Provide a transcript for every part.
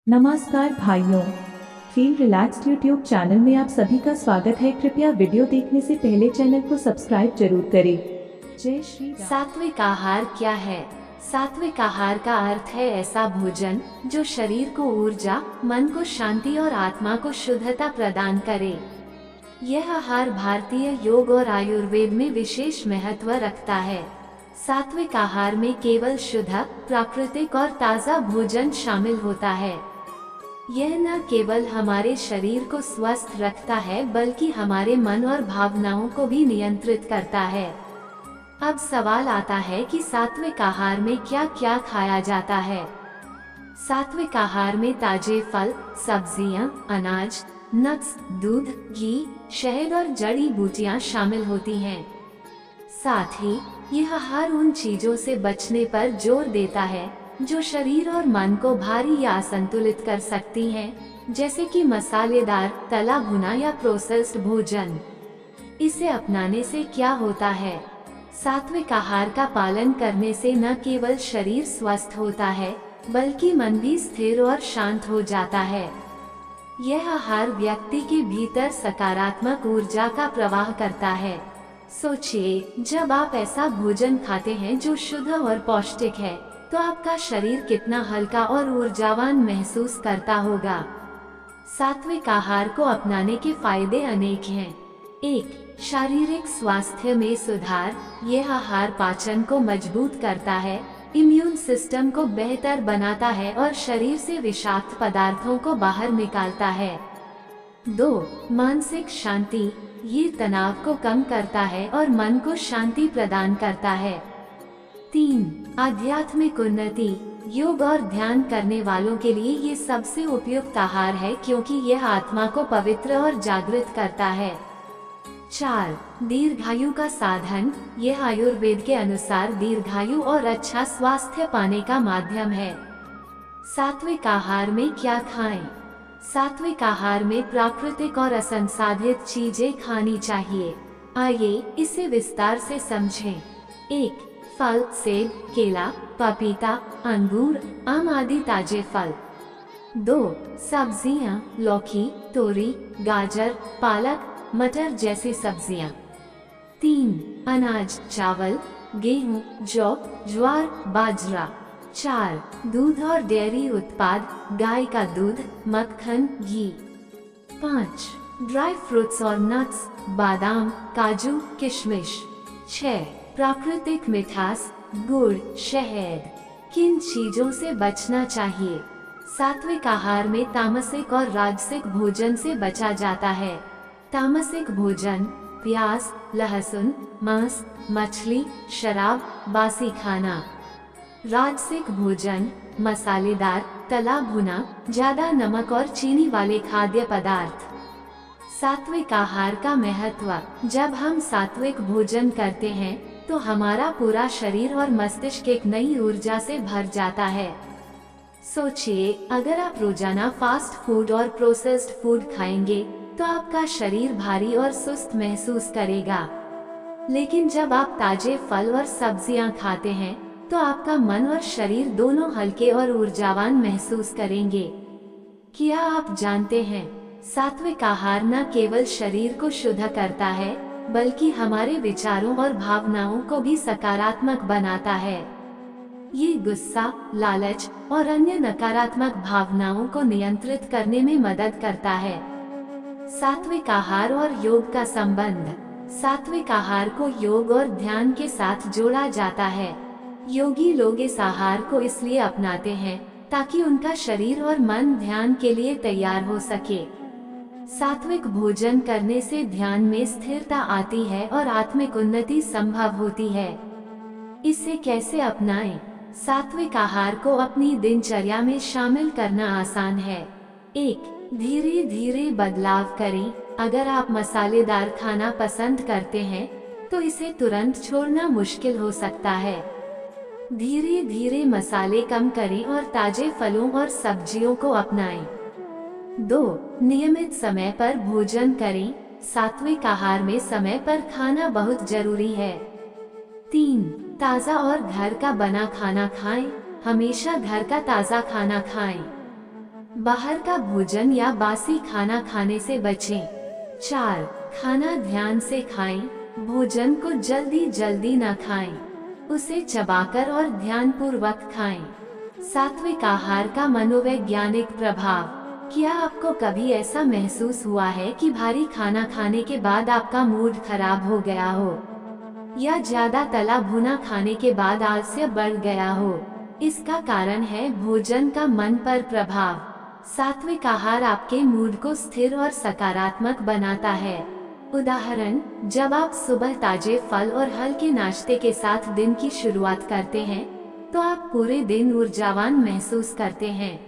नमस्कार भाइयों, feel relaxed YouTube channel में आप सभी का स्वागत है। कृपया वीडियो देखने से पहले चैनल को सब्सक्राइब जरूर करें। जय श्री राम। सात्विक आहार क्या है? सात्विक आहार का अर्थ है ऐसा भोजन जो शरीर को ऊर्जा, मन को शांति और आत्मा को शुद्धता प्रदान करे। यह आहार भारतीय योग और आयुर्वेद में विशेष महत्व रखता है। सात्विक आहार में केवल शुद्ध, प्राकृतिक और ताज़ा भोजन शामिल होता है। यह न केवल हमारे शरीर को स्वस्थ रखता है बल्कि हमारे मन और भावनाओं को भी नियंत्रित करता है। अब सवाल आता है कि सात्विक आहार में क्या क्या खाया जाता है। सात्विक आहार में ताजे फल, सब्जियां, अनाज, नट्स, दूध, घी, शहद और जड़ी बूटियां शामिल होती हैं। साथ ही यह आहार उन चीजों से बचने पर जोर देता है जो शरीर और मन को भारी या असंतुलित कर सकती हैं, जैसे कि मसालेदार, तला भुना या प्रोसेस्ड भोजन। इसे अपनाने से क्या होता है? सात्विक आहार का पालन करने से न केवल शरीर स्वस्थ होता है बल्कि मन भी स्थिर और शांत हो जाता है। यह आहार व्यक्ति के भीतर सकारात्मक ऊर्जा का प्रवाह करता है। सोचिए, जब आप ऐसा भोजन खाते हैं जो शुद्ध और पौष्टिक है, तो आपका शरीर कितना हल्का और ऊर्जावान महसूस करता होगा। सात्विक आहार को अपनाने के फायदे अनेक हैं। 1. शारीरिक स्वास्थ्य में सुधार। यह आहार पाचन को मजबूत करता है, इम्यून सिस्टम को बेहतर बनाता है और शरीर से विषाक्त पदार्थों को बाहर निकालता है। 2. मानसिक शांति। ये तनाव को कम करता है और मन को शांति प्रदान करता है। 3. आध्यात्मिक उन्नति। योग और ध्यान करने वालों के लिए ये सबसे उपयुक्त आहार है क्योंकि यह आत्मा को पवित्र और जागृत करता है। 4. दीर्घायु का साधन। यह आयुर्वेद के अनुसार दीर्घायु और अच्छा स्वास्थ्य पाने का माध्यम है। सात्विक आहार में क्या खाएं? सात्विक आहार में प्राकृतिक और असंसाधित चीजें खानी चाहिए। आइए इसे विस्तार से समझें। 1. फल, सेब, केला, पपीता, अंगूर, आम आदि ताजे फल। 2. सब्जियां, लौकी, तोरी, गाजर, पालक, मटर जैसी सब्जियां। 3. अनाज, चावल, गेहूं, जौ, ज्वार, बाजरा। 4. दूध और डेयरी उत्पाद, गाय का दूध, मक्खन, घी। 5. ड्राई फ्रूट्स और नट्स, बादाम, काजू, किशमिश। 6. प्राकृतिक मिठास, गुड़, शहद। किन चीजों से बचना चाहिए? सात्विक आहार में तामसिक और राजसिक भोजन से बचा जाता है। तामसिक भोजन प्याज, लहसुन, मांस, मछली, शराब, बासी खाना। राजसिक भोजन मसालेदार, तला भुना, ज्यादा नमक और चीनी वाले खाद्य पदार्थ। सात्विक आहार का महत्व। जब हम सात्विक भोजन करते हैं तो हमारा पूरा शरीर और मस्तिष्क एक नई ऊर्जा से भर जाता है। सोचिए, अगर आप रोजाना फास्ट फूड और प्रोसेस्ड फूड खाएंगे तो आपका शरीर भारी और सुस्त महसूस करेगा। लेकिन जब आप ताजे फल और सब्जियां खाते हैं तो आपका मन और शरीर दोनों हल्के और ऊर्जावान महसूस करेंगे। क्या आप जानते हैं, सात्विक आहार न केवल शरीर को शुद्ध करता है बल्कि हमारे विचारों और भावनाओं को भी सकारात्मक बनाता है। ये गुस्सा, लालच और अन्य नकारात्मक भावनाओं को नियंत्रित करने में मदद करता है। सात्विक आहार और योग का संबंध। सात्विक आहार को योग और ध्यान के साथ जोड़ा जाता है। योगी लोग इस आहार को इसलिए अपनाते हैं ताकि उनका शरीर और मन ध्यान के लिए तैयार हो सके। सात्विक भोजन करने से ध्यान में स्थिरता आती है और आत्मिक उन्नति संभव होती है। इसे कैसे अपनाएं? सात्विक आहार को अपनी दिनचर्या में शामिल करना आसान है। 1. धीरे धीरे बदलाव करें। अगर आप मसालेदार खाना पसंद करते हैं तो इसे तुरंत छोड़ना मुश्किल हो सकता है। धीरे धीरे मसाले कम करें और ताजे फलों और सब्जियों को अपनाएं। 2. नियमित समय पर भोजन करें। सात्विक आहार में समय पर खाना बहुत जरूरी है। 3. ताज़ा और घर का बना खाना खाएं। हमेशा घर का ताज़ा खाना खाएं। बाहर का भोजन या बासी खाना खाने से बचें। 4. खाना ध्यान से खाएं। भोजन को जल्दी जल्दी न खाएं, उसे चबाकर और ध्यानपूर्वक खाएं। सात्विक आहार का मनोवैज्ञानिक प्रभाव। क्या आपको कभी ऐसा महसूस हुआ है कि भारी खाना खाने के बाद आपका मूड खराब हो गया हो, या ज्यादा तला भुना खाने के बाद आलस्य बढ़ गया हो? इसका कारण है भोजन का मन पर प्रभाव। सात्विक आहार आपके मूड को स्थिर और सकारात्मक बनाता है। उदाहरण, जब आप सुबह ताजे फल और हल्के नाश्ते के साथ दिन की शुरुआत करते हैं, तो आप पूरे दिन ऊर्जावान महसूस करते हैं।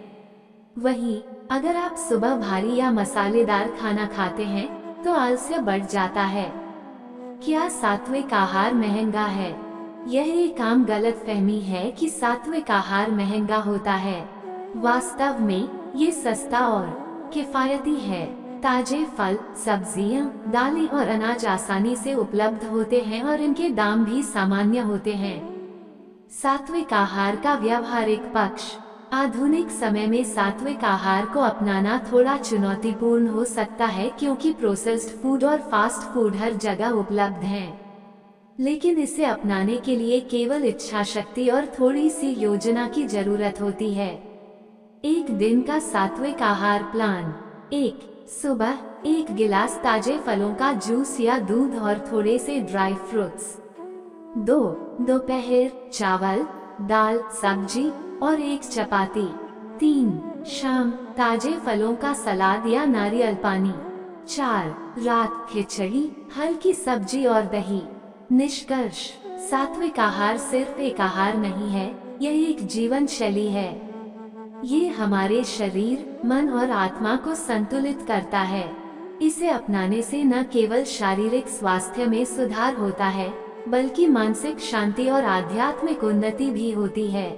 वहीं अगर आप सुबह भारी या मसालेदार खाना खाते हैं, तो आलस्य बढ़ जाता है। क्या सात्विक आहार महंगा है? यह एक आम गलतफहमी है कि सात्विक आहार महंगा होता है। वास्तव में ये सस्ता और किफायती है। ताजे फल, सब्जियां, दालें और अनाज आसानी से उपलब्ध होते हैं और इनके दाम भी सामान्य होते हैं। सात्विक आहार का व्यावहारिक पक्ष। आधुनिक समय में सात्विक आहार को अपनाना थोड़ा चुनौतीपूर्ण हो सकता है, क्योंकि प्रोसेस्ड फूड और फास्ट फूड हर जगह उपलब्ध हैं। लेकिन इसे अपनाने के लिए केवल इच्छा शक्ति और थोड़ी सी योजना की जरूरत होती है। एक दिन का सात्विक आहार प्लान। 1. सुबह 1 गिलास ताजे फलों का जूस या दूध और थोड़े से ड्राई फ्रूट्स। 2. दोपहर चावल, दाल, सब्जी और 1 चपाती। 3. शाम ताजे फलों का सलाद या नारियल पानी। 4. रात खिचड़ी, हल्की सब्जी और दही। निष्कर्ष, सात्विक आहार सिर्फ एक आहार नहीं है, यह एक जीवन शैली है। ये हमारे शरीर, मन और आत्मा को संतुलित करता है। इसे अपनाने से न केवल शारीरिक स्वास्थ्य में सुधार होता है, बल्कि मानसिक शांति और आध्यात्मिक उन्नति भी होती है।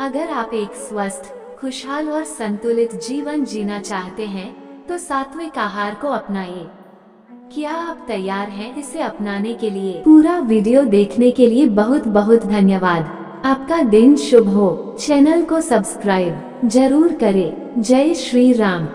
अगर आप एक स्वस्थ, खुशहाल और संतुलित जीवन जीना चाहते हैं, तो सात्विक आहार को अपनाइए। क्या आप तैयार हैं इसे अपनाने के लिए? पूरा वीडियो देखने के लिए बहुत बहुत धन्यवाद। आपका दिन शुभ हो। चैनल को सब्सक्राइब जरूर करें। जय श्री राम।